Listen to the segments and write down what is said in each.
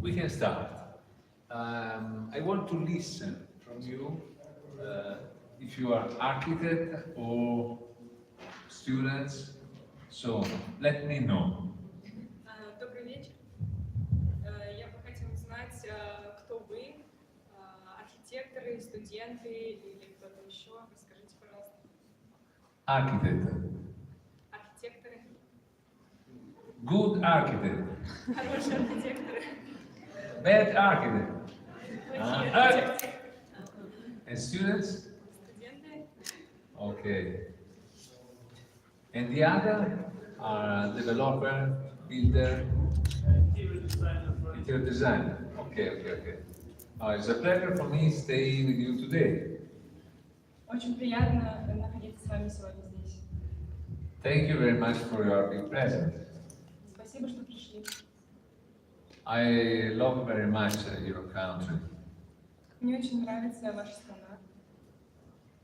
We can start. I want to listen from you if you are architect or students, so let me know. Добрый вечер. Я бы хотела узнать, кто вы, архитекторы, студенты или кто-то еще. Расскажите, пожалуйста. Architect, Архитекторы, good architect, хорошие архитекторы, bad architect, плохие архитекторы, and students? студенты. Okay. And the other are developer, builder, interior designer. Okay. It's a pleasure for me staying with you today. Очень приятно находиться с вами сегодня здесь. Thank you very much for your being present. Спасибо, что пришли. I love very much your country. Мне очень нравится ваша страна.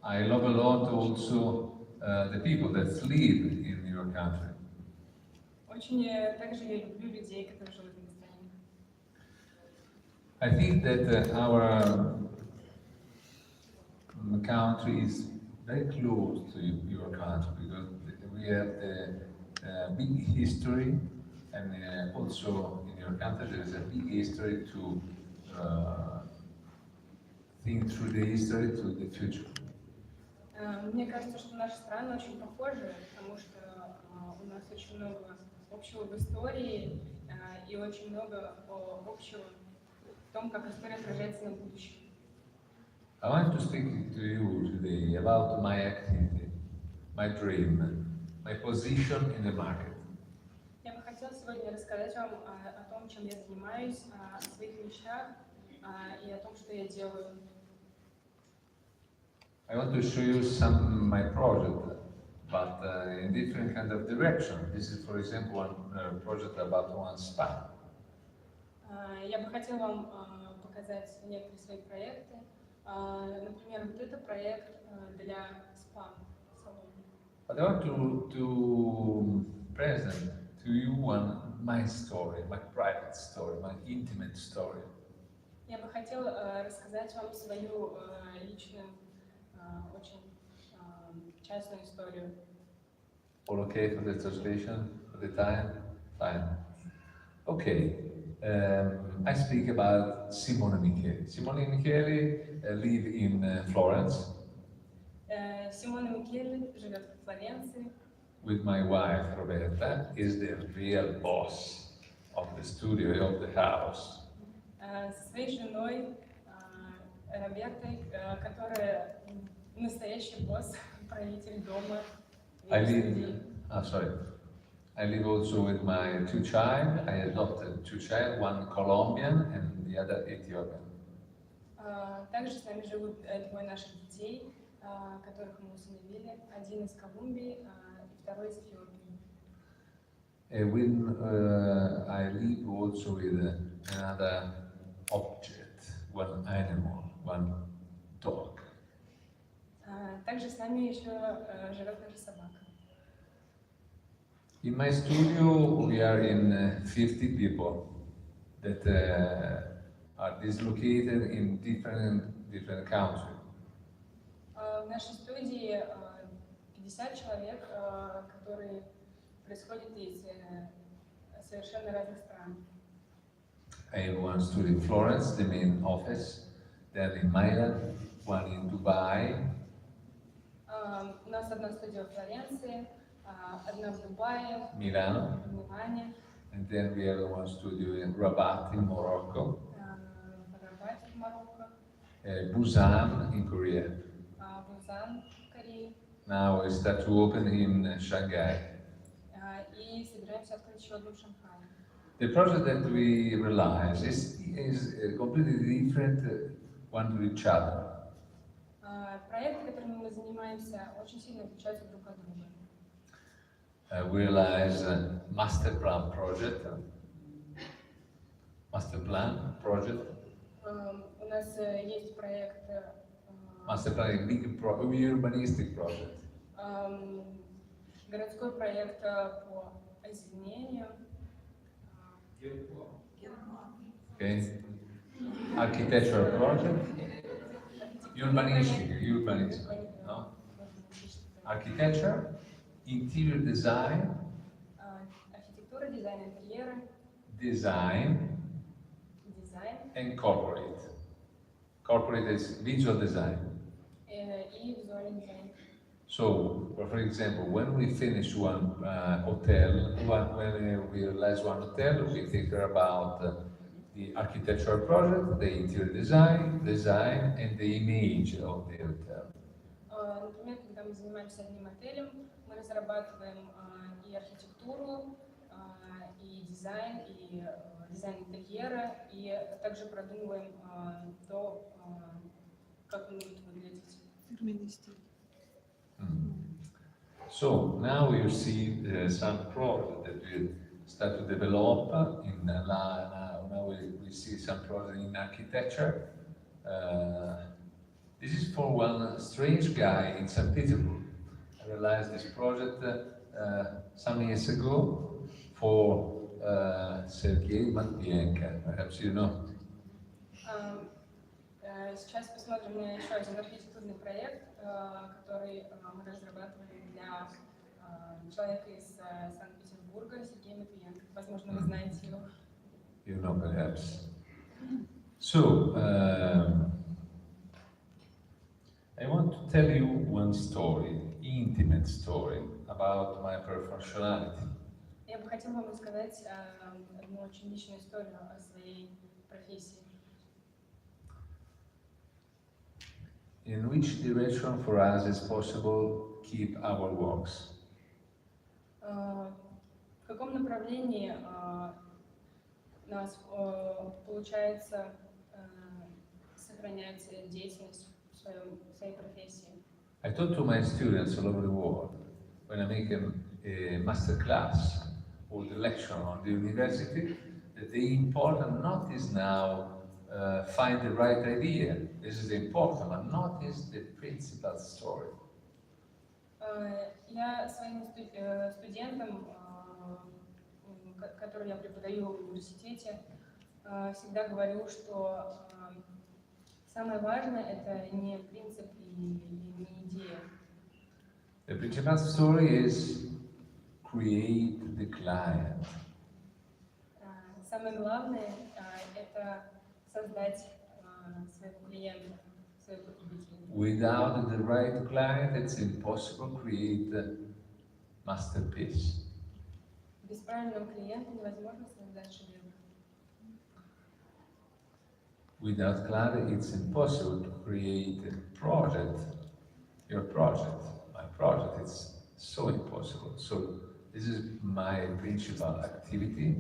I love a lot also the people that live in your country. Очень также я люблю людей, которые живут в этой стране. I think that our country is very close to your country because we have the big history, and also in your country there is a big history to think through the history to the future. Мне кажется, что наши страны очень похожи, потому что у нас очень много общего в истории и очень много общего в том, как история отражается на будущем. I want to speak to you today about my activity, my dream, my position in the market. Я бы хотела сегодня рассказать вам о том, чем я занимаюсь, о своих мечтах и о том, что я делаю. I want to show you some my project, but in different kind of direction. This is, for example, one project about one spa. Я бы хотела вам показать некоторые свои проекты. Например, вот это проект для спа-салона. But I want to present to you my story, my private story, my intimate story. Я бы хотела рассказать вам свою личную, очень частную историю. All okay for the translation, for the time? Fine. Okay. I speak about Simone Micheli. Simone Micheli live in Florence. Симона Микели живет в Флоренции. With my wife Roberta, is the real boss of the studio, of the house. Со своей женой Робертой, которая настоящий босс, правитель дома. I live also with my two children. I adopted two children, one Colombian and the other Ethiopian. Также с нами живут двое наших детей, которых мы усыновили. Один из Колумбии, и второй из Эфиопии. I live also with another object, one animal, one dog. Также с нами еще живет наша собака. In my studio, we are in 50 people that are dislocated in different countries. В нашей студии 50 человек, которые происходят из совершенно разных стран. I have one studio in Florence, the main office, then in Milan, one in Dubai. У нас одна студия в Флоренции, одна в Дубае, Milano, в Милане, and then we have one studio in Rabat in Morocco, в Рабате, в Марокко, Busan in Korea. Бузан в Корее. Now we start to open in Shanghai. И собираемся открыть еще одну в Шанхае. The project that we realize is completely different one to each other. Проекты, которыми мы занимаемся, очень сильно отличаются друг от друга. We realize a master plan project. У нас есть проект Master plan, big urbanistic project. Городской проект по озеленению. Okay? Architectural project, urbanistic, no? Architecture, interior design, архитектура, дизайн интерьера, design, and corporate. Corporate is visual design. И визуальный дизайн. So, for example, when we finish one hotel, when we realize one hotel, we think about the architectural project, the interior design, and the image of the hotel. Например, когда мы занимаемся одним отелем, мы разрабатываем и архитектуру, и дизайн интерьера, и также продумываем то, как он будет выглядеть. Фирменный стиль. So now you see some projects that we start to develop now we see some projects in architecture. This is for one strange guy in St. Petersburg. I realized this project some years ago for Sergei Matvienko. Perhaps you know. Сейчас посмотрим на еще один архитектурный проект, который мы разрабатывали для человека из Санкт-Петербурга, Сергея Матвиенко. Возможно, вы знаете его. You know, perhaps. So, I want to tell you one story, intimate story, about my professionality. Я бы хотела вам рассказать одну очень личную историю о своей профессии. In which direction for us is possible keep our works? В каком направлении у нас получается сохранять деятельность в своей профессии? I talk to my students all over the world when I make a master class or the lecture on the university that the important not is now find the right idea. This is important, but not is the principal story. Я своим студентам, которым я преподаю в университете, всегда говорю, что самое важное — это не принцип и не идея. The principal story is create the client. Самое главное — это создать своего клиента, своего потребителя. Without the right client, it's impossible to create a masterpiece. Без правильного клиента невозможно создать шедевр. Without client, it's impossible to create a project. Your project, my project, it's so impossible. So this is my principal activity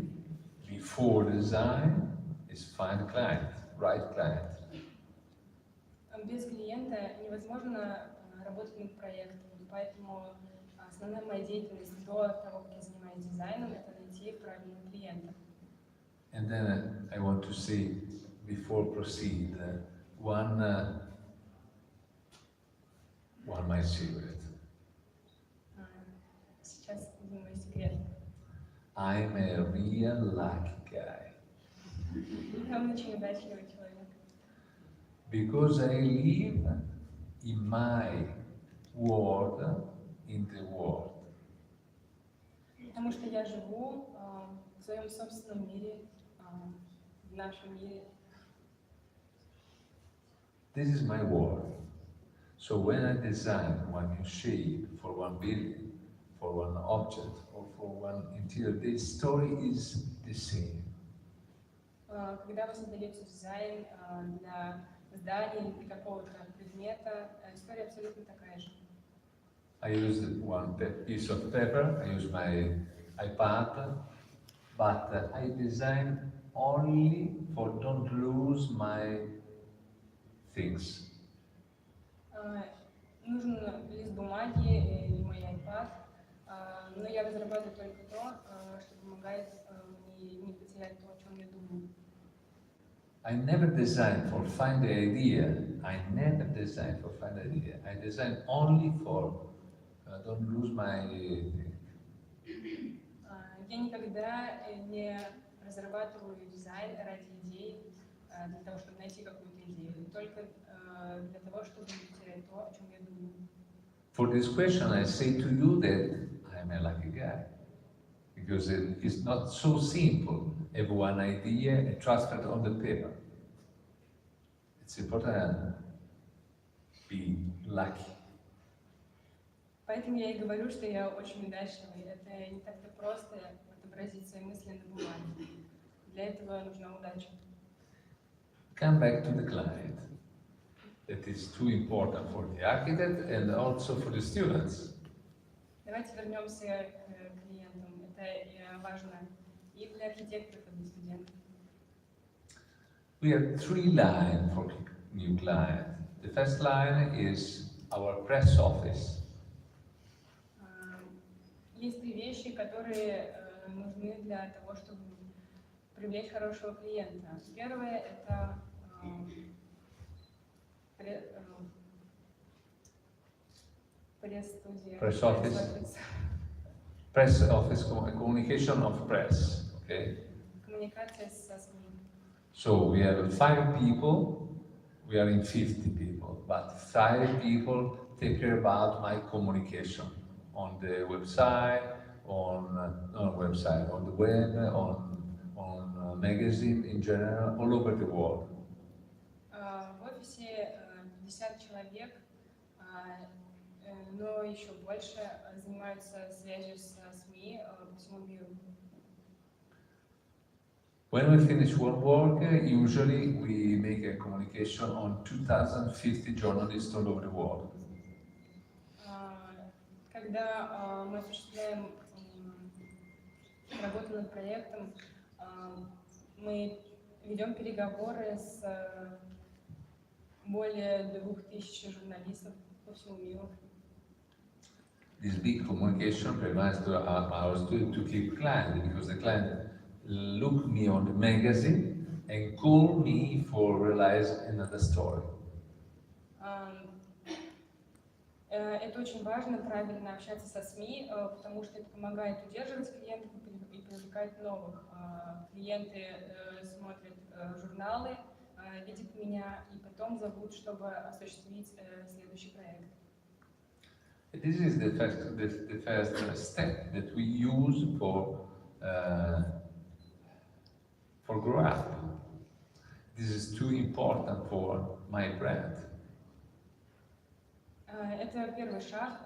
before design is find client, right client. Без клиента невозможно работать над проектом, поэтому основная моя деятельность до того, как я занимаюсь дизайном, это найти правильного клиента. And then I want to say, before proceed, one my secret. Сейчас один мой секрет. I'm a real lucky guy. Я очень удачливый человек. Because I live in my world, in the world. Потому что я живу в своем собственном мире, в нашем мире. This is my world. So when I design one new shape for one building, for one object, or for one interior, the story is the same. Когда вы создаете дизайн для здания или для какого-то предмета, история абсолютно такая же. I use one piece of paper, I use my iPad, but I design only for don't lose my things. Нужен лист бумаги или мой iPad, но я разрабатываю только то, что помогает не потерять то, о чем я думаю. I never design for find the idea. I never design for find the idea. I design only for don't lose my. Я никогда не разрабатываю дизайн ради идей, для того, чтобы найти какую-то идею, только для того, чтобы не терять то, о чем я думаю. For this question, I say to you that I'm a lucky guy. Because it's not so simple to have one idea and transfer it on the paper. It's important to be lucky. Поэтому я и говорю, что я очень удачливый. Это не так-то просто отобразить свои мысли на бумаге. Для этого нужна удача. Come back to the client. That is too important for the architect and also for the students. Давайте вернемся к клиентам. Это важно и для архитекторов, и для студентов. We have 3 lines for new client. The first line is our press office. Есть 3 вещи, которые нужны для того, чтобы привлечь хорошего клиента. Первое – это пресс-студия. Press office. Press office, communication of press. Okay. Коммуникация со СМИ. So we have 5 people. We are in 50 people, but 5 people take care about my communication on the website, on the web, on magazine in general, all over the world. В офисе 50 человек, но еще больше занимаются связью с СМИ по всему миру. When we finish one work, usually we make a communication on 2,050 journalists all over the world. Когда мы осуществляем работу над проектом, мы ведем переговоры с более 2000 журналистов по всему миру. This big communication provides to our students to keep client, because the client look me on the magazine and call me for realize another story. Это очень важно, правильно общаться со СМИ, потому что это помогает удерживать клиентов и привлекать новых. Клиенты смотрят журналы, видят меня и потом зовут, чтобы осуществить следующий проект. This is the first step that we use for grow up. This is too important for my brand. Это первый шаг,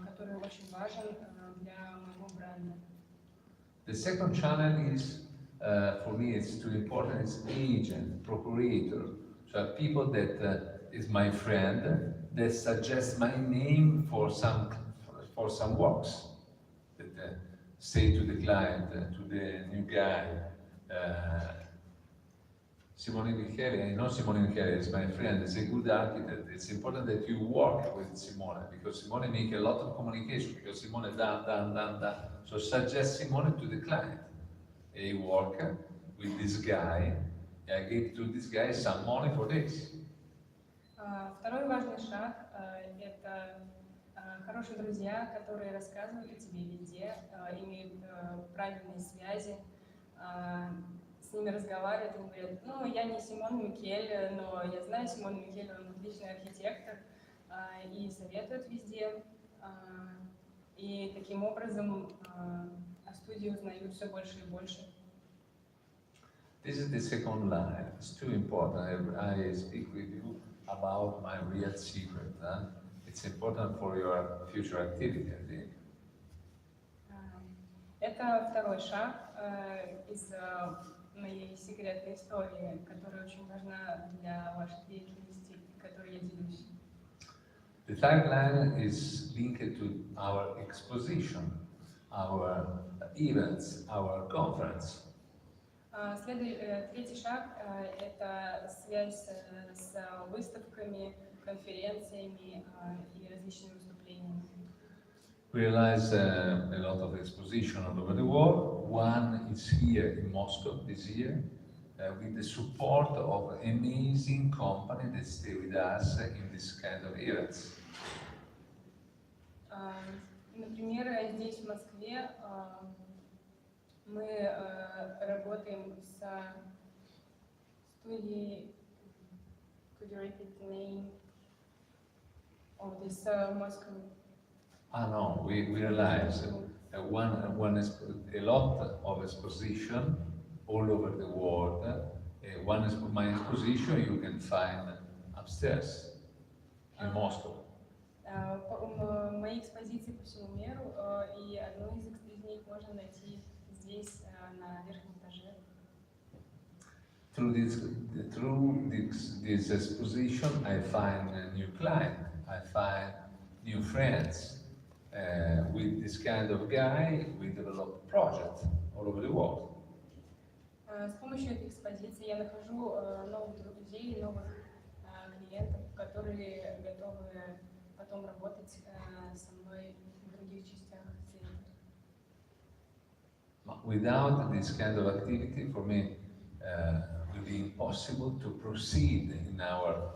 который очень важен для моего бренда. The second channel is, for me, it's too important. It's agent, procurator, so people that is my friend that suggest my name for some works. That say to the client, to the new guy, Simone Micheli, I know Simone Micheli is my friend, is a good architect. It's important that you work with Simone, because Simone make a lot of communication, because Simone done. So suggest Simone to the client. I work with this guy, I give to this guy some money for this. Второй важный шаг – это хорошие друзья, которые рассказывают о тебе везде, имеют правильные связи, с ними разговаривают, они говорят, ну, я не Симон Микель, но я знаю Симона Микеля, он отличный архитектор, и советуют везде. И таким образом о студии узнают все больше и больше. This is the second line. It's too important. I speak with you about my real secret. It's important for your future activity, I think. Это второй шаг из моей секретной истории, которая очень важна для вашей деятельности, которой я делюсь. The third line is linked to our exposition, our events, our conference. Третий шаг – это связь с выставками, конференциями и различными выступлениями. We realize a lot of exposition all over the world. One is here in Moscow this year, with the support of an amazing company that stay with us in this kind of events. Например, здесь в Москве Мы работаем с студией. Could you repeat the name of this Moscow? No, we realize one is a lot of exposition all over the world. One is my exposition you can find upstairs in Moscow. Мои экспозиции по всему миру, и одну из них можно найти здесь, на верхнем этаже. Through this exposition, I find a new client, I find new friends. With this kind of guy, we develop projects all over the world. С помощью этой экспозиции я нахожу новых друзей, новых клиентов, которые готовы потом работать со мной в других частях света. Without this kind of activity, for me, it will be impossible to proceed in our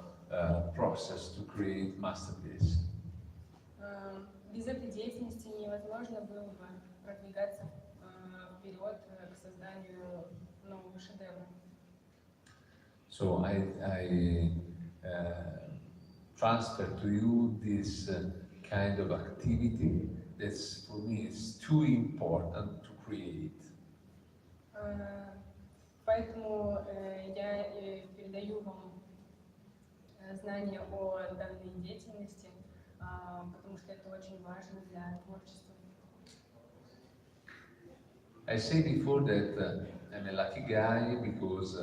process to create masterpiece. Без этой деятельности невозможно было бы продвигаться вперед к созданию нового шедевра. So I transfer to you this kind of activity that's for me is too important to create. Поэтому я передаю вам знания о данной деятельности, потому что это очень важно для творчества. I said before that I'm a lucky guy because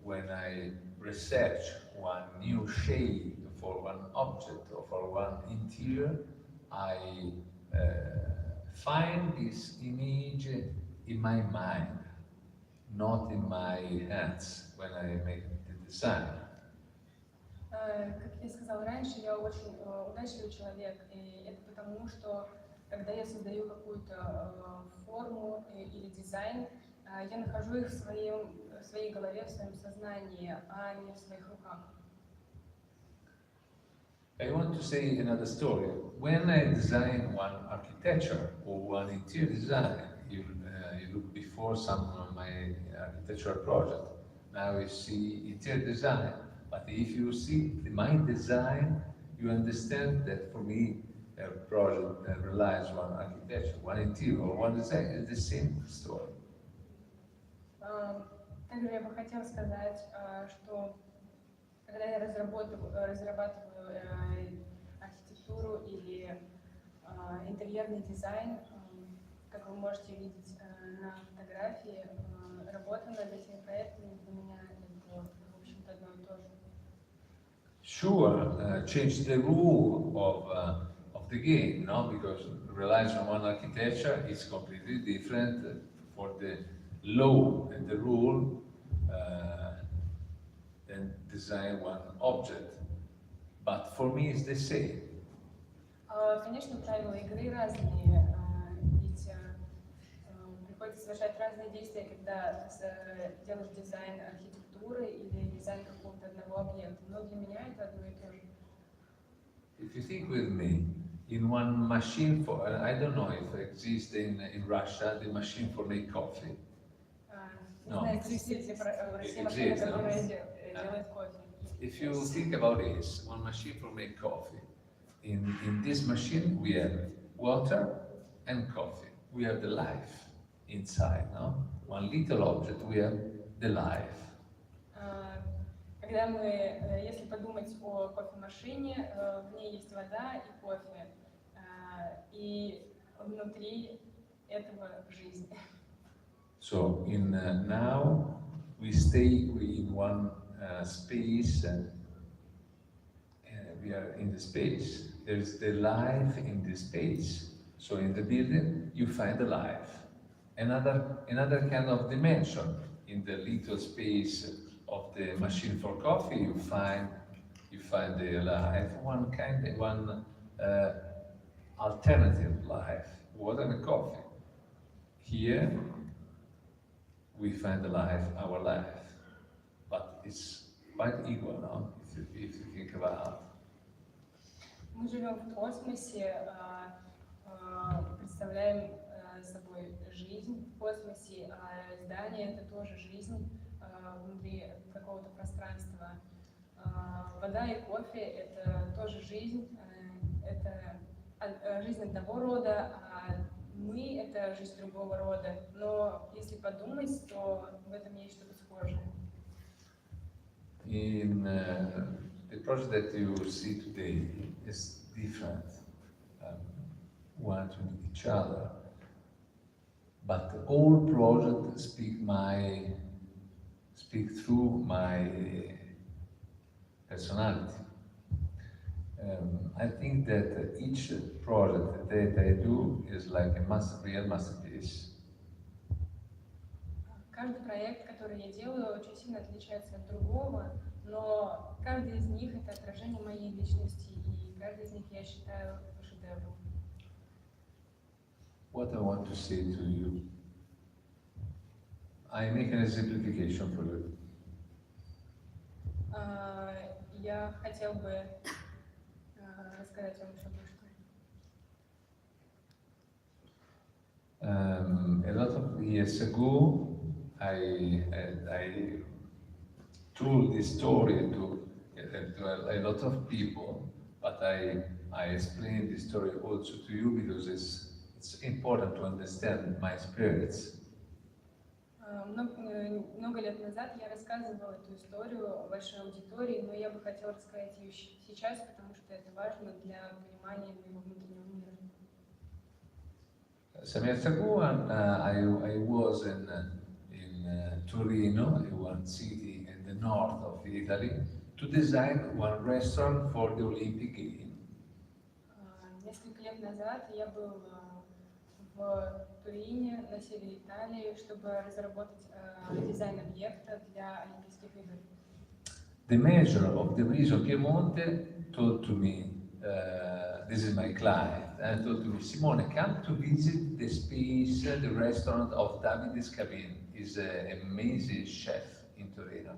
when I research one new shade for one object or for one interior, I find this image in my mind, not in my hands when I make the design. Как я сказал раньше, я очень удачливый человек, и это потому, что когда я создаю какую-то форму или дизайн, я нахожу их в своей голове, в своем сознании, а не в своих руках. I want to say another story. When I design one architecture or one interior design, you look before some of my architectural project. Now you see interior design, but if you see my design, you understand that for me, a project that relies on architecture, one interior, or one design is the same story. Также я бы хотела сказать, что когда я разрабатываю архитектуру или интерьерный дизайн, как вы можете видеть на фотографии, работа над этими проектами для меня это, в общем-то, одно и то же. Sure, change the rule of the game, no? Because relies on one architecture is completely different for the law and the rule than design one object. But for me, it's the same. Конечно, правила игры разные, ведь приходится совершать разные действия, когда делаешь дизайн архитектуры или дизайн какого-то одного объекта. Но для меня это одно и то же. If you think with me, in one machine for, I don't know if it exists in Russia, the machine for make coffee. Не знаю, exists в России машина, которая делает кофе. If you think about this, one machine for make coffee, in this machine we have water and coffee. We have the life inside, no? One little object, we have the life. Когда если подумать о кофемашине, в ней есть вода и кофе, и внутри этого жизнь. So now we stay in one space, and we are in the space. There's the life in the space. So in the building, you find the life. Another kind of dimension in the little space of the machine for coffee. You find the life. One alternative life, water and coffee. Here we find the life, our life, but it's quite equal, no? If you think about. Мы живем в космосе, представляем собой жизнь в космосе, а здание это тоже жизнь внутри какого-то пространства. Вода и кофе это тоже жизнь, это жизнь одного рода, а мы это жизнь другого рода. Но если подумать, то в этом есть что-то схожее. In the project that you see today is different, one to each other, but all projects speak through my personality. I think that each project that I do is like a real masterpiece. Каждый проект, который я делаю, очень сильно отличается от другого, но каждый из них это отражение моей личности, и каждый из них я считаю шедевром. What I want to say to you, I make an exemplification for you. Я хотел бы рассказать вам еще кое-что. A lot of years ago, I told this story to a lot of people, but I explained this story also to you because it's important to understand my experience. Много лет назад я рассказывала эту историю большой аудитории, но я бы хотела рассказать ее сейчас, потому что это важно для понимания моего внутреннего мира. Some years ago, I was in Torino, one city in the north of Italy, to design one restaurant for the Olympic Games. Несколько лет назад я был в Турине, на севере Италии, чтобы разработать дизайн объекта для Олимпийских игр. The mayor of the region Piemonte told to me, this is my client, and told to me, Simone, come to visit the space, the restaurant of Davide Scavin. He's an amazing chef in Torino.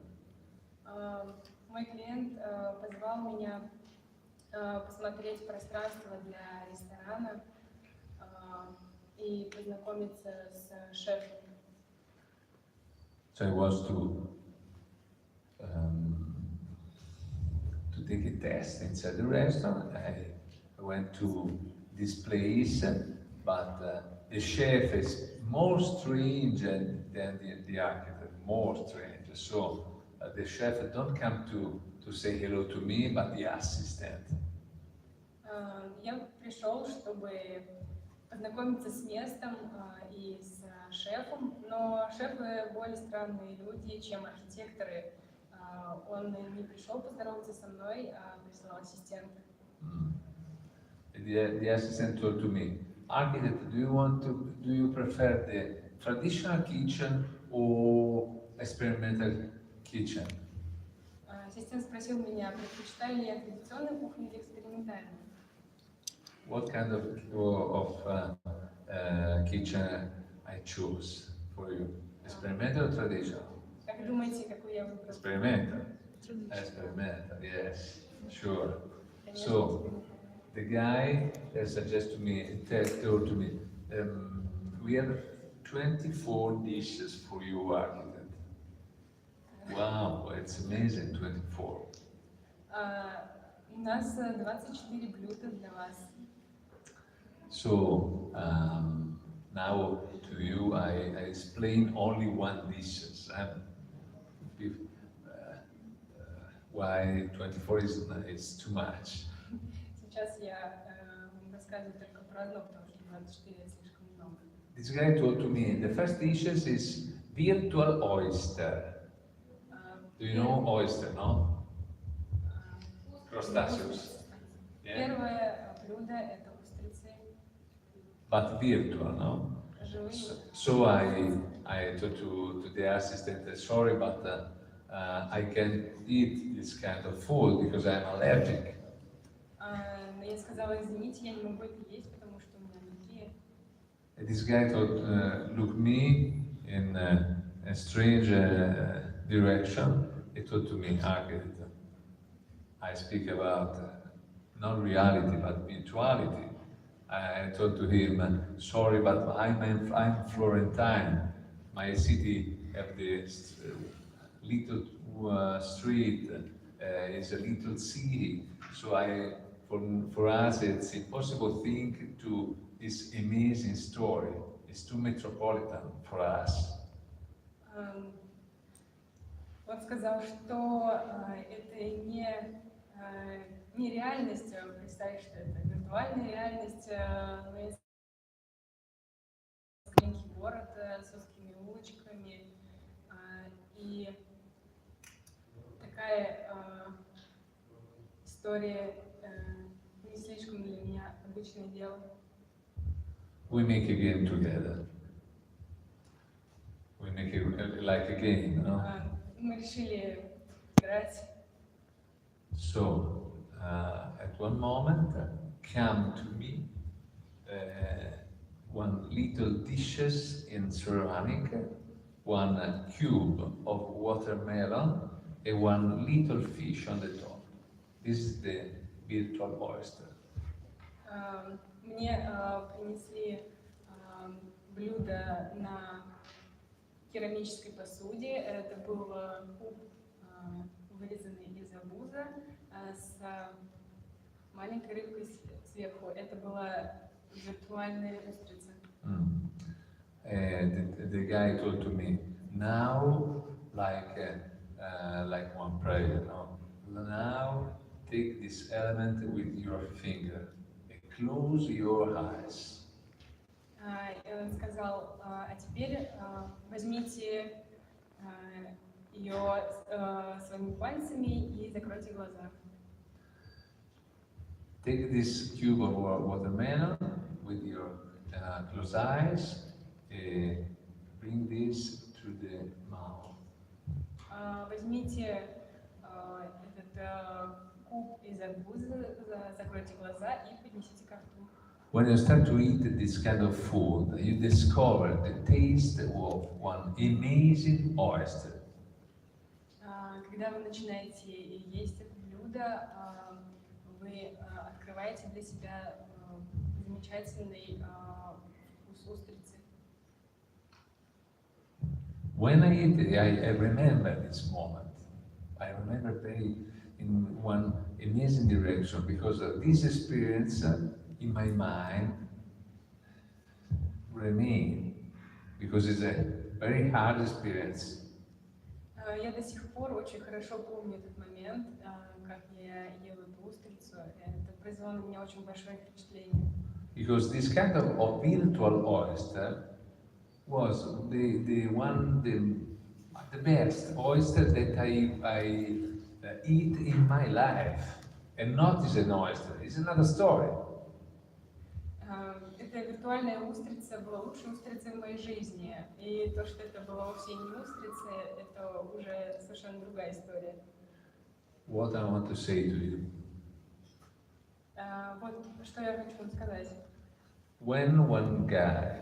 Мой клиент позвал меня посмотреть пространство для ресторана и познакомиться с шефом. So I was to take a test inside the restaurant. I went to this place, but the chef is more strange than the architect, more strange. So the chef don't come to say hello to me, but the assistant. Я пришел, чтобы познакомиться с местом и с шефом, но шефы более странные люди, чем архитекторы. Он не пришел поздороваться со мной, а прислал ассистента. The assistant told to me, architect, do you prefer the traditional kitchen or experimental kitchen? Ассистент спросил меня, предпочитаю ли я традиционную кухню или экспериментальную. What kind of kitchen I choose for you? Experimental or traditional? Как думаете, какую я выбрал? Experimental. Experimental, yes, sure. So the guy suggested to me, told to me, we have 24 dishes for you, architect. Wow, it's amazing, 24. У нас 24 блюда для вас. So now to you, I explain only one dishes. Why 24 is too much. Сейчас я рассказываю только про одно, потому что 24 это слишком много. This guy told to me, the first dishes is virtual oyster. Do you know oyster, no? Crustaceous. Yeah? Первое блюдо это устрицы. But virtual, no? So I told to the assistant, sorry, but I can eat this kind of food because I'm allergic. Но я сказала, извините, я не могу это есть, потому что у меня аллергия. This guy looked me in a strange direction. He told to me, architect, I speak about not reality but virtuality. I told to him, sorry, but I'm Florentine. My city have this little street, is a little city. So for us, it's impossible think to this amazing story. It's too metropolitan for us. Он сказал, что это не реальность, представить, что это виртуальная реальность, но есть маленький город с узкими улочками, и такая история не слишком для меня обычное дело. We make a game together. We make it like a game, you know? Мы решили играть. So, at one moment, come to me one little dishes in ceramic, one cube of watermelon, and one little fish on the top. This is the virtual oyster. Мне принесли блюдо на керамической посуде. Это был куб, вырезанный из арбуза, с маленькой рыбкой сверху. Это была виртуальная устрица. The guy told to me, now, like one prayer, no? Now take this element with your finger and close your eyes. И он сказал, а теперь возьмите ее своими пальцами и закройте глаза. Take this cube of watermelon with your closed eyes, bring this to the mouth. Возьмите этот куб из арбуза, закройте глаза и поднесите ко рту. When you start to eat this kind of food, you discover the taste of one amazing oyster. Когда вы начинаете есть это блюдо, вы открываете для себя замечательный вкус устрицы. When I eat it, I remember this moment. I remember very in one amazing direction because this experience in my mind remain because it's a very hard experience. Я до сих пор очень хорошо помню этот момент, как я ел эту устрицу. Это произвело на меня очень большое впечатление. Because this kind of virtual oyster was the best oyster that I eat in my life, and not as an oyster. It's another story. Эта виртуальная устрица была лучшей устрицей в моей жизни. И то, что это была вовсе не устрица, это уже совершенно другая история. What I want to say to you. Вот что я хочу вам сказать. When one guy,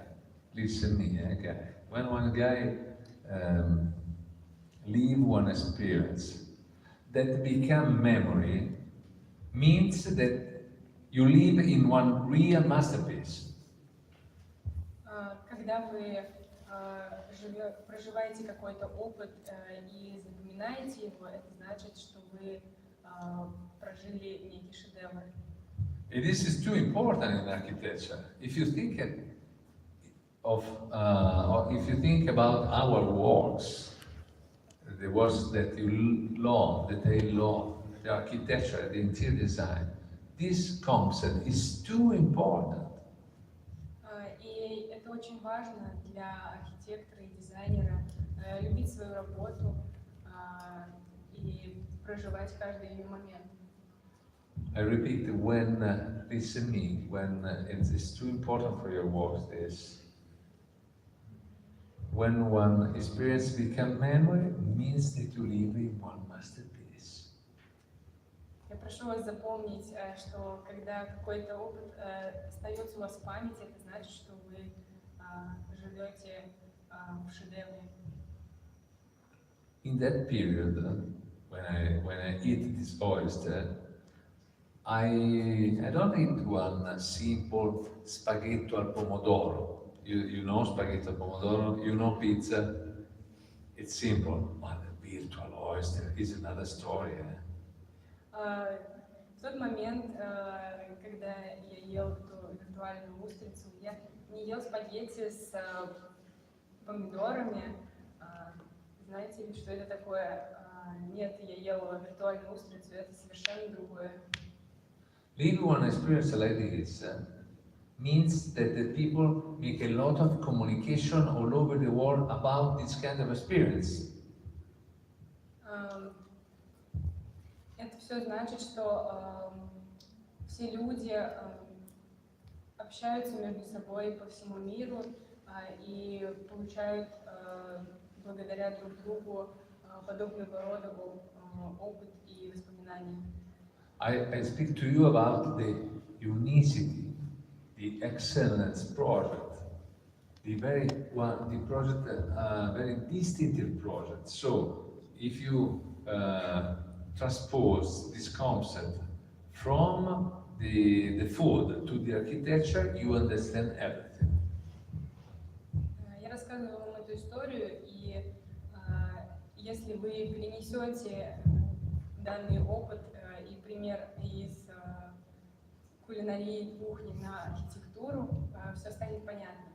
listen me, guy. When one guy live one experience that become memory, means that you live in one real masterpiece. Когда вы проживаете какой-то опыт и запоминаете его, это значит, что вы прожили некий шедевр. And this is too important in architecture. If you think if you think about our works, the works that you love, that I love, the architecture, the interior design, this concept is too important. И это очень важно для архитектора и дизайнера любить свою работу и проживать каждый ее момент. I repeat, when listen me, when it's too important for your work, this when one experience become memory, means that you live in one masterpiece. Я прошу вас запомнить, что когда какой-то опыт остается у вас в памяти, это значит, что вы живете в шедевре. In that period, when I eat this oyster, I don't eat one simple spaghetto al pomodoro. You know spaghetto al pomodoro, you know pizza. It's simple, but the virtual oyster is another story. В тот момент, когда я ел эту виртуальную устрицу, я не ел спагетти с помидорами. Знаете ли, что это такое? Нет, я ела виртуальную устрицу, это совершенно другое. Living one experience like this means that the people make a lot of communication all over the world about this kind of experience. Это все значит, что все люди общаются между собой по всему миру и получают благодаря друг другу подобного рода опыт и воспоминания. I speak to you about the unicity, the excellence project, the very distinctive project. So, if you transpose this concept from the food to the architecture, you understand everything. Я рассказываю вам эту историю, и если вы перенесете данный опыт и пример из кулинарии кухни на архитектуру, все станет понятно.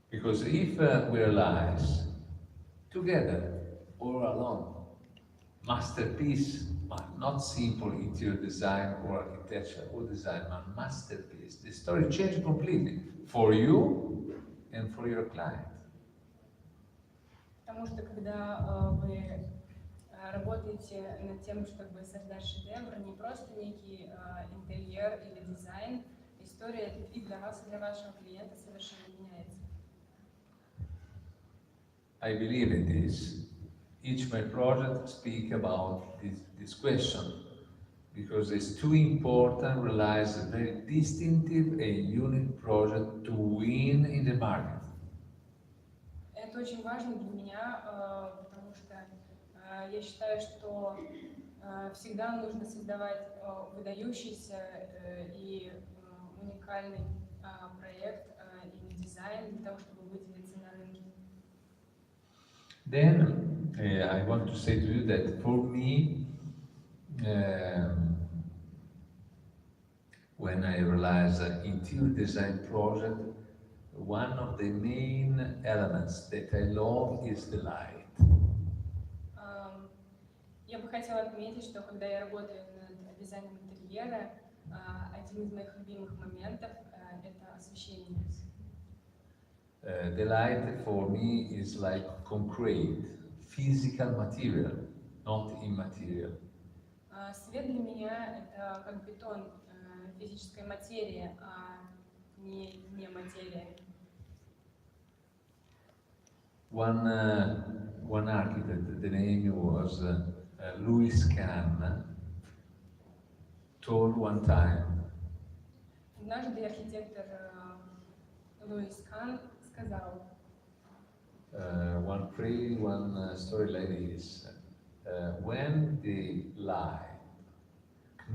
Because if we realize together or alone, masterpiece, not simple interior design or architecture or design, but masterpiece, the story changes completely for you and for your client. Потому что когда вы работаете над тем, чтобы создать шедевр, не просто некий интерьер или дизайн, история и для вас, и для вашего клиента совершенно меняется. I believe in this. Each my project speak about this question because it's too important to realize a very distinctive and unique project to win in the market. Это очень важно для меня, потому что я считаю, что всегда нужно создавать выдающийся и уникальный проект или дизайн для того, чтобы выделиться на рынке. Then I want to say to you that for me, when I realize an interior design project, one of the main elements that I love is the light. Я бы хотела отметить, что когда я работаю над дизайном интерьера, один из моих любимых моментов это освещение. The light for me is like concrete, physical material, not immaterial. Свет для меня это как бетон, физическая материя, а не материя. One architect, the name was Louis Kahn, told one time. Однажды архитектор Луис Кан сказал. One story like this. When the light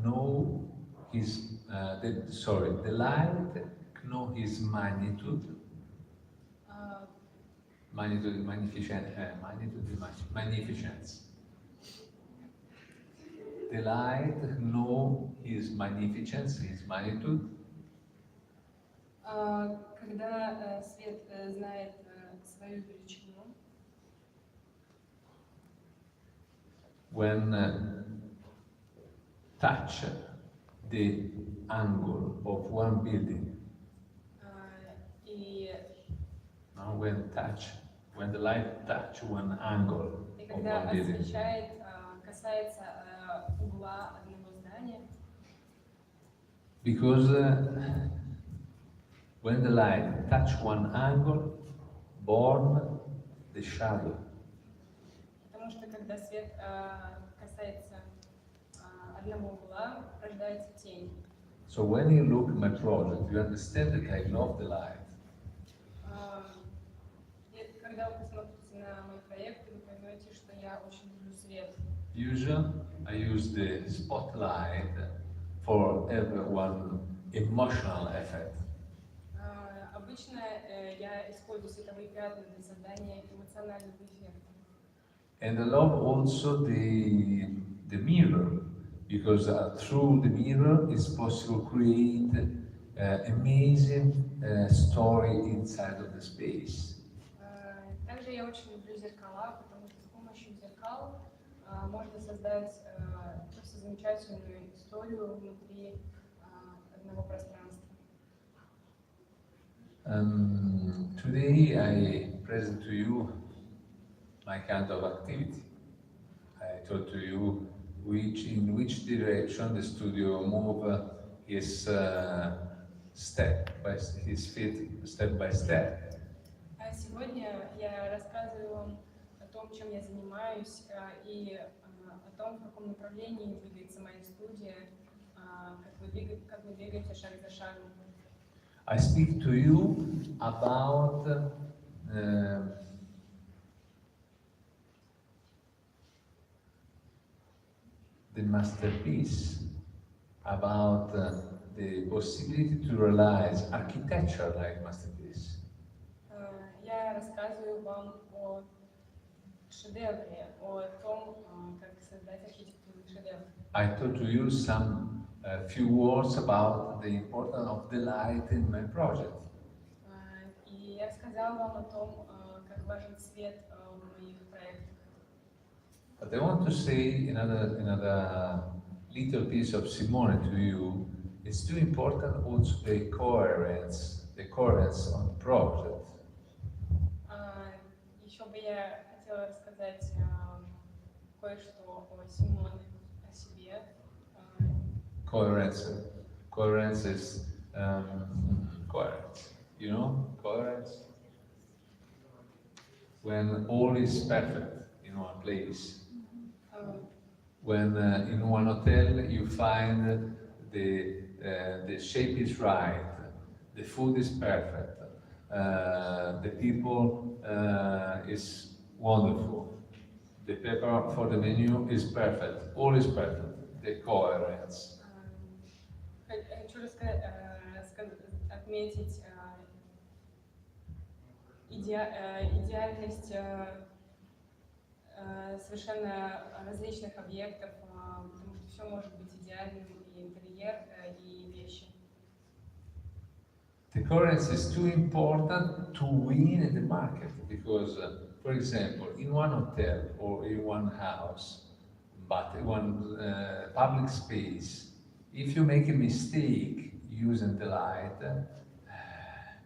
know his the light know his magnitude. Magnificence. The light know his magnificence, his magnitude. Когда свет знает свою величину. When touch the angle of one building. When the light touch one angle of one building. Касается угла одного здания. Because when the light touch one angle, born the shadow. Потому что когда свет касается одного угла, рождается тень. So when you look at my project, you understand that I love the light. Когда вы посмотрите на мой проект, вы поймете, что я очень люблю свет. Usually, I use the spotlight for everyone emotional effect. Обычно я использую световые пятна для создания эмоционального эффекта. And I love also the mirror, because through the mirror it's possible to create amazing story inside of the space. Также я очень люблю зеркала, потому что с помощью зеркал можно создать просто замечательную историю внутри одного пространства. Today I present to you my kind of activity. I told to you in which direction the studio move his his feet step by step. А сегодня я рассказываю вам о том, чем я занимаюсь, и о том, в каком направлении двигается моя студия, как вы двигаете шаг за шагом. I speak to you about the masterpiece, about the possibility to realize architecture like masterpiece. Я рассказываю вам о шедевре, о том, как создать архитектурный шедевр. I told to you some few words about the importance of the light in my project. И я рассказала вам о том, как важен свет в моих проектах. But I want to say another little piece of Simone to you. It's too important also the coherence on the project. Еще бы я хотела рассказать кое-что о Симоне, о себе. Coherence is coherence. You know, coherence? When all is perfect in one place. When in one hotel you find the shape is right, the food is perfect, the people is wonderful, the paper for the menu is perfect, all is perfect, the coherence. Хочу отметить идеальность совершенно различных объектов, потому что все может быть идеальным, и интерьер, и вещи. The coherence is too important to win in the market because, for example, in one hotel or in one house, but in one public space, if you make a mistake using the light,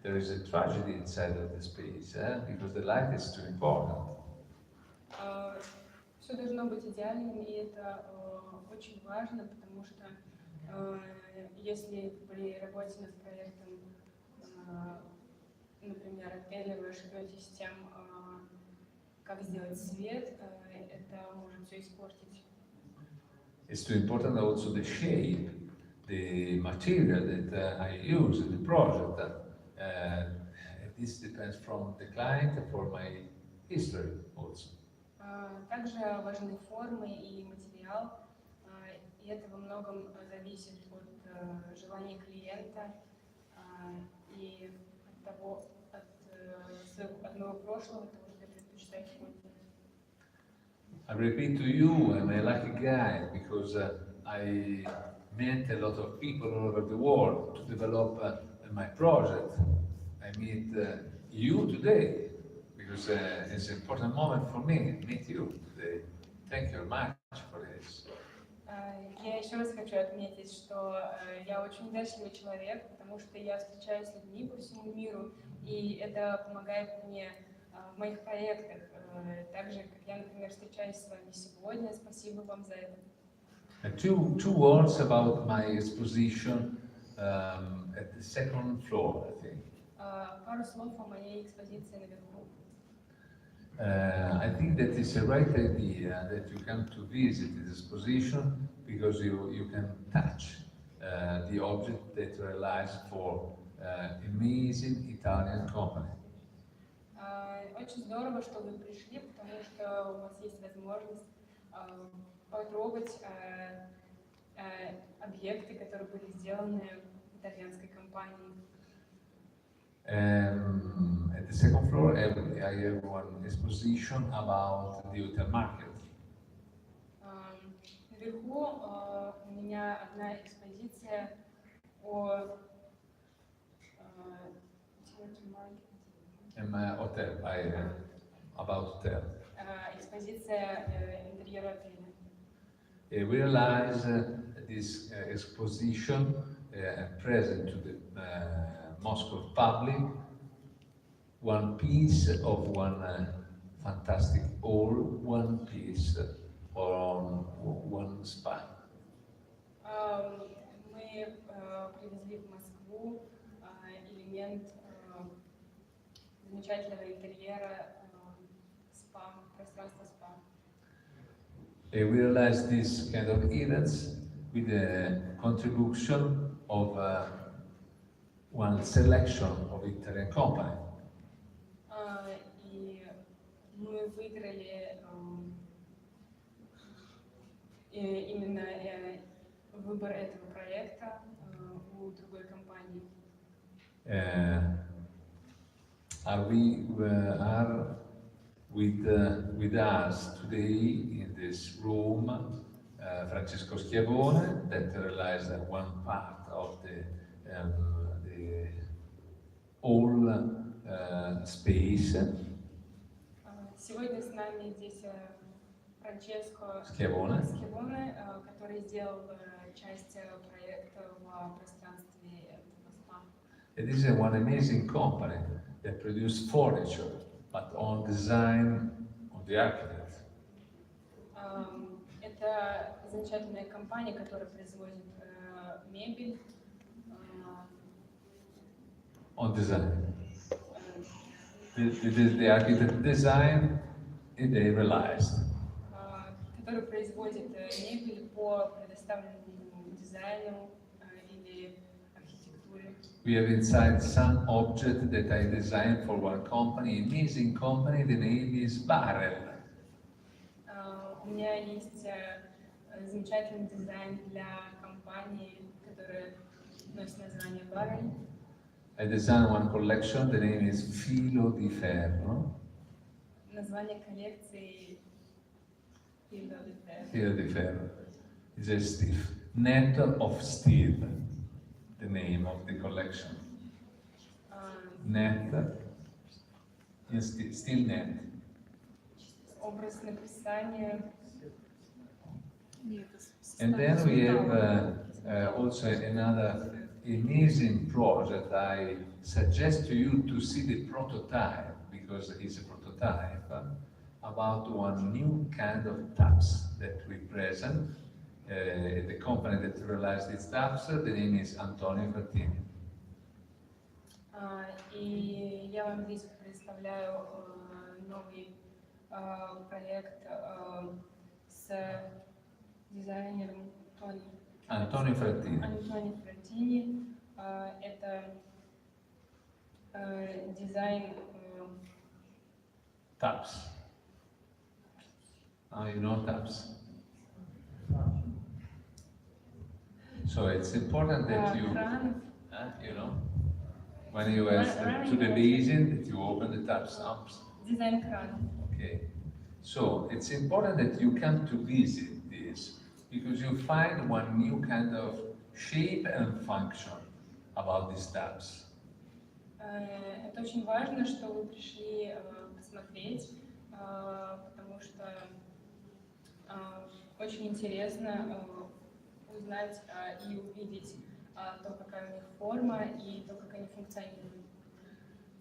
there is a tragedy inside of the space because the light is too important. Все должно быть идеальным, и это очень важно, потому что если при работе над проектом, например, отеля, вы ошибетесь с тем, как сделать свет, это может все испортить. It's too important also the shape, the material that I use in the project. This depends from the client for my history also. Также важны формы и материал, и это во многом зависит от желаний клиента и от моего прошлого, того, что я предпочитаю сегодня. I repeat to you, I'm a lucky guy because I met a lot of people all over the world to develop my project. I meet you today because it's an important moment for me to meet you today. Thank you very much for this. Я еще раз хочу отметить, что я очень удачливый человек, потому что я встречаюсь с людьми по всему миру, и это помогает мне в моих проектах, так же, как я, например, встречаюсь с вами сегодня. Спасибо вам за это. Two words about my exposition at the second floor, I think. Пару слов о моей экспозиции наверху. I think that it's a right idea that you come to visit this exposition because you can touch the object that you realized for amazing Italian company. Очень здорово, что вы пришли, потому что у вас есть возможность потрогать объекты, которые были сделаны итальянской компанией. At the second floor, I have one exposition about the hotel market. Наверху у меня одна экспозиция о Hotel, about hotel. Экспозиция интерьера отеля. We realize this exposition present to the Moscow public one piece of one fantastic hall, one piece on one spa. Мы привезли в Москву элемент замечательного интерьера спа, пространства спа. We realized this kind of events with the contribution of one selection of Italian company. И мы выиграли именно выбор этого проекта у другой компании. Are with us today in this room Francesco Schiavone, that realized one part of the whole space. Сегодня с нами здесь Франческо Schiavone, который сделал часть проекта в пространстве этого спа. It is one amazing company that produces furniture, but on design of the architect. Это замечательная компания, которая производит мебель. On design. The architect design, they realized. Который производит мебель по предоставленному дизайну или архитектуре. We have inside some object that I designed for one company, amazing company, the name is Barrel. У меня есть замечательный дизайн для компании, которая носит название Barrel. I designed one collection, the name is Filo di Ferro. Название коллекции Filo di Ferro. Filo di Ferro. It's a stiff net of steel, the name of the collection. Net, steel net. Образ написания. And then we have also another amazing project. I suggest to you to see the prototype, because it's a prototype about one new kind of taps that we present. The company that realized its taps, the name is Antonio Frattini. И я вам здесь представляю новый проект с дизайнером Antonio Frattini. Антонио Фраттини. Это дизайн Taps. You know taps. So it's important that you know, when you ask to the basin, that you open the taps. Дизайн крана. Okay. So it's important that you come to visit this, because you find one new kind of shape and function about these taps. Это очень важно, что вы пришли посмотреть, потому что очень интересно узнать и увидеть то, какая у них форма и то, как они функционируют.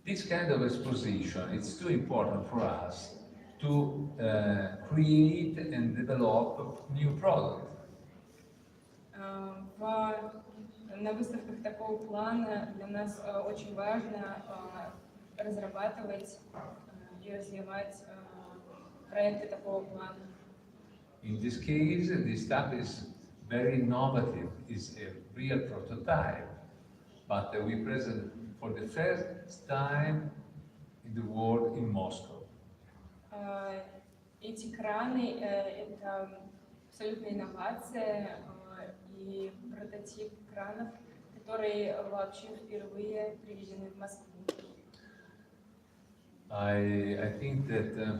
This kind of exposition, it's too important for us to create and develop new product. На выставках такого плана для нас очень важно разрабатывать и развивать проекты такого плана. In this case, this tab is very innovative. It's a real prototype, but we present for the first time in the world in Moscow. Эти краны — это абсолютная инновация и прототип кранов, которые вообще впервые привезены в Москву. I think that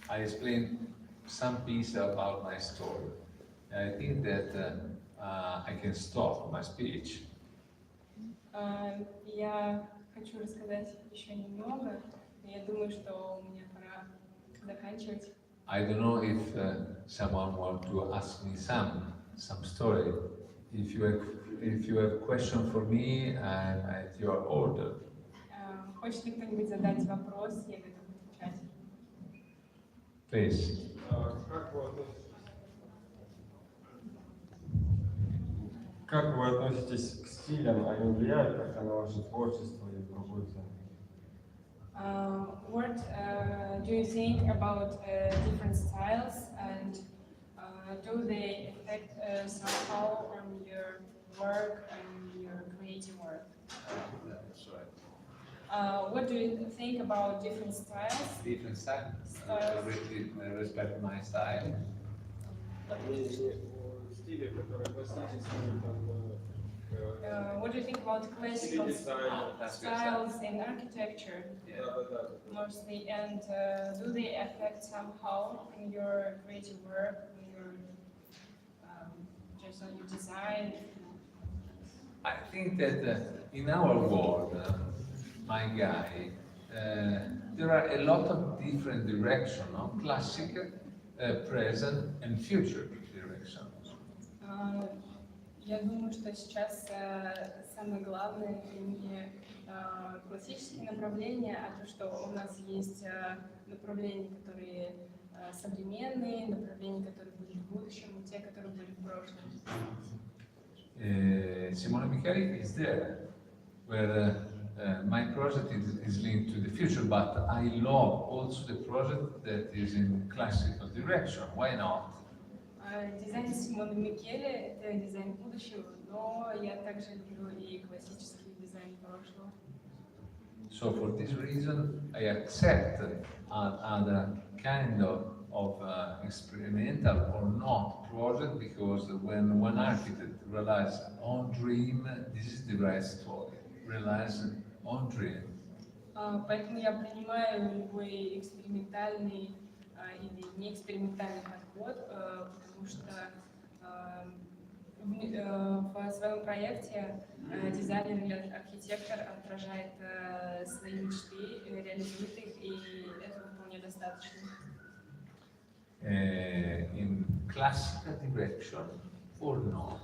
I explained some piece about my story. I think that I can stop my speech. Я хочу рассказать еще немного, но я думаю, что у меня пора заканчивать. I don't know if someone wants to ask me some story. If you have question for me, I'm at your order. Хочет ли кто-нибудь задать вопрос? Я готова отвечать. Please. Как вы относитесь к стилям? Они влияют как-то на ваше творчество и работу? What do you think about different styles, and do they affect somehow on your work and your creative work? That's right. What do you think about different styles? Different style. Styles. Respect my style. Стили, которые классические, там, What do you think about classical styles in architecture, mostly, and do they affect somehow in your creative work, in your just on your design? I think that in our world, my guy, there are a lot of different directions, no? Classic, present, and future directions. Я думаю, что сейчас самое главное не классические направления, а то, что у нас есть направления, которые современные, направления, которые были в будущем, и те, которые были в прошлом. Simone Micheli is there, where my project is linked to the future, but I love also the project that is in classical direction. Why not? Дизайн Симона Микеле — это дизайн будущего, но я также люблю и классический дизайн прошлого. So for this reason, I accept other kind of experimental or not project, because when one architect realizes on dream, this is the right story. Realize on dream. Поэтому я принимаю любой экспериментальный или неэкспериментальный подход, потому что в своем проекте дизайнер или архитектор отражает свои мечты, реализует их, и этого вполне достаточно. In classical direction or not?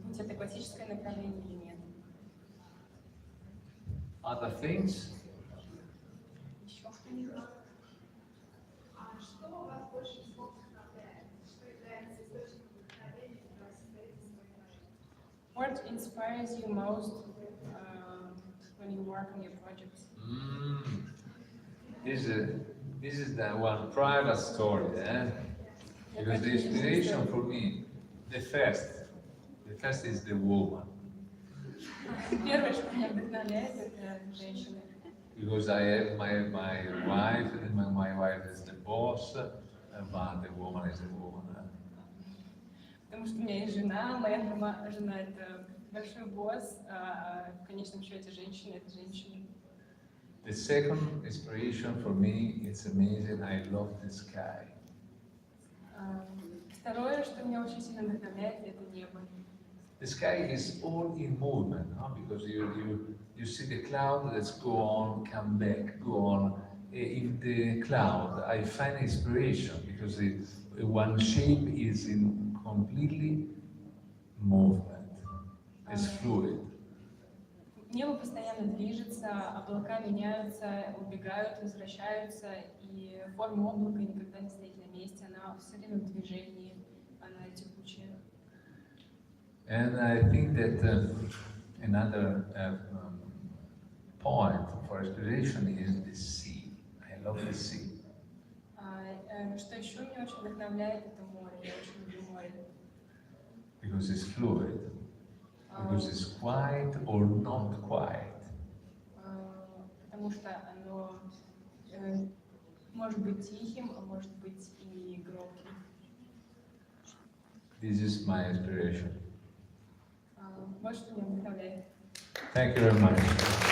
Будь это классическое направление или нет. Other things? Еще что-нибудь? Что вас больше всего вдохновляет? Что является источником вдохновения для строительства и проекта? What inspires you most when you work on your projects? This is the one private story, because the inspiration for me, the first is the woman. Первое, что меня вдохновляет, это женщины. Because I have my wife, and my wife is the boss, but the woman is the woman. Потому что у меня есть жена, моя жена — это большой босс, а в конечном счете женщина — это женщина. The second inspiration for me, it's amazing, I love the sky. Второе, что меня очень сильно вдохновляет, это небо. The sky is all in movement, because you see the cloud, let's go on, come back, go on. In the cloud, I find inspiration, because one shape is in completely movement, it's fluid. Небо постоянно движется, облака меняются, убегают, возвращаются, и форма облака никогда не стоит на месте, она все время в движении, она текучая. And I think that another point for inspiration is the sea. I love the sea. Что еще меня очень вдохновляет, это море, я очень люблю море. Because it's fluid, because it's quiet or not quiet. Потому что оно Может быть тихим, а может быть и громким. This is my inspiration. Вот что меня вдохновляет. Thank you very much.